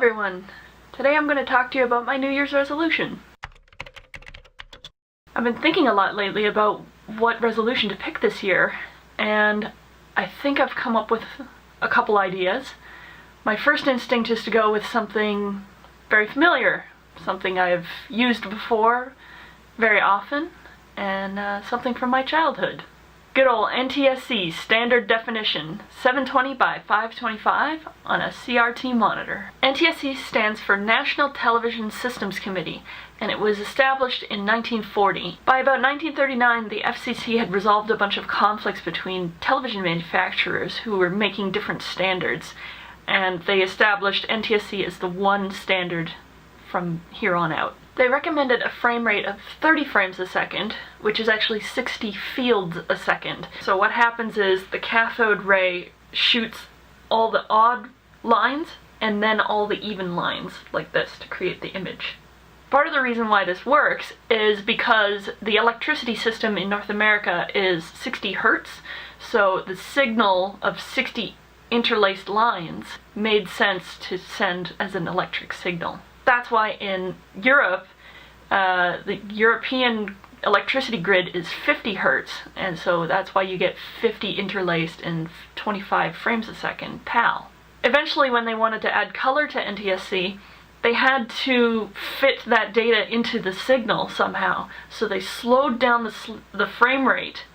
everyone! Today I'm going to talk to you about my New Year's resolution. I've been thinking a lot lately about what resolution to pick this year, and I think I've come up with a couple ideas. My first instinct is to go with something very familiar, something I've used before very often, and something from my childhood. Good old NTSC standard definition, 720 by 525 on a CRT monitor. NTSC stands for National Television Systems Committee, and it was established in 1940. By about 1939, the FCC had resolved a bunch of conflicts between television manufacturers who were making different standards, and they established NTSC as the one standard from here on out. They recommended a frame rate of 30 frames a second, which is actually 60 fields a second. So what happens is the cathode ray shoots all the odd lines and then all the even lines like this to create the image. Part of the reason why this works is because the electricity system in North America is 60 hertz, so the signal of 60 interlaced lines made sense to send as an electric signal. That's why in Europe, the European electricity grid is 50 hertz, and so that's why you get 50 interlaced and 25 frames a second PAL. Eventually, when they wanted to add color to NTSC, they had to fit that data into the signal somehow, so they slowed down the frame rate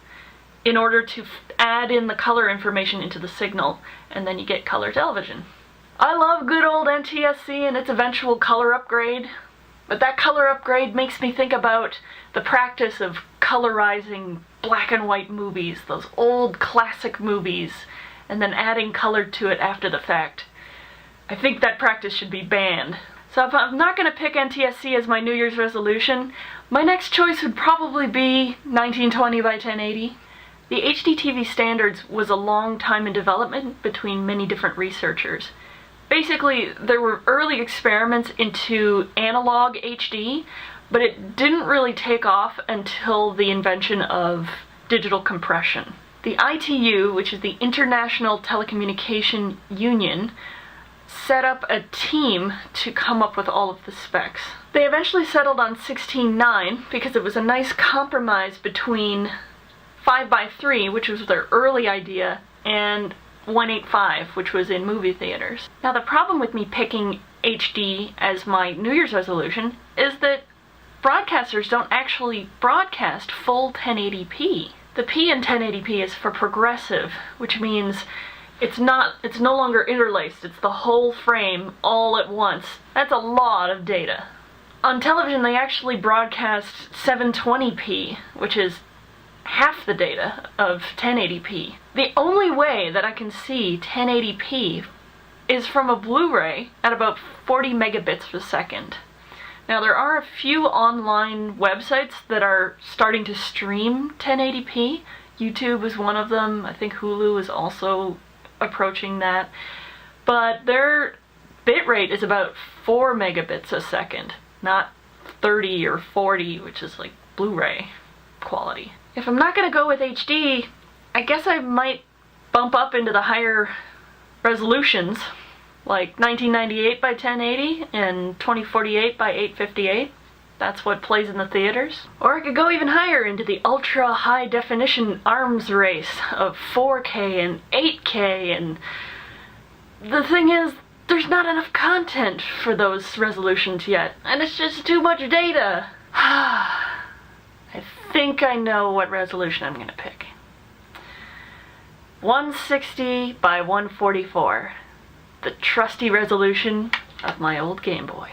in order to add in the color information into the signal, and then you get color television. I love good old NTSC and its eventual color upgrade, but that color upgrade makes me think about the practice of colorizing black and white movies, those old classic movies, and then adding color to it after the fact. I think that practice should be banned. So if I'm not going to pick NTSC as my New Year's resolution, my next choice would probably be 1920 by 1080. The HDTV standards was a long time in development between many different researchers. Basically, there were early experiments into analog HD, but it didn't really take off until the invention of digital compression. The ITU, which is the International Telecommunication Union, set up a team to come up with all of the specs. They eventually settled on 16:9 because it was a nice compromise between 5:3, which was their early idea, and 185, which was in movie theaters. Now the problem with me picking HD as my New Year's resolution is that broadcasters don't actually broadcast full 1080p. The P in 1080p is for progressive, which means it's no longer interlaced, it's the whole frame all at once. That's a lot of data. On television they actually broadcast 720p, which is half the data of 1080p. The only way that I can see 1080p is from a Blu-ray at about 40 megabits per second. Now there are a few online websites that are starting to stream 1080p. YouTube is one of them. I think Hulu is also approaching that. But their bitrate is about 4 megabits a second, not 30 or 40, which is like Blu-ray quality. If I'm not going to go with HD, I guess I might bump up into the higher resolutions, like 1998 by 1080 and 2048 by 858. That's what plays in the theaters. Or I could go even higher into the ultra high definition arms race of 4K and 8K, and the thing is, there's not enough content for those resolutions yet, and it's just too much data. I think I know what resolution I'm going to pick. 160 by 144. The trusty resolution of my old Game Boy.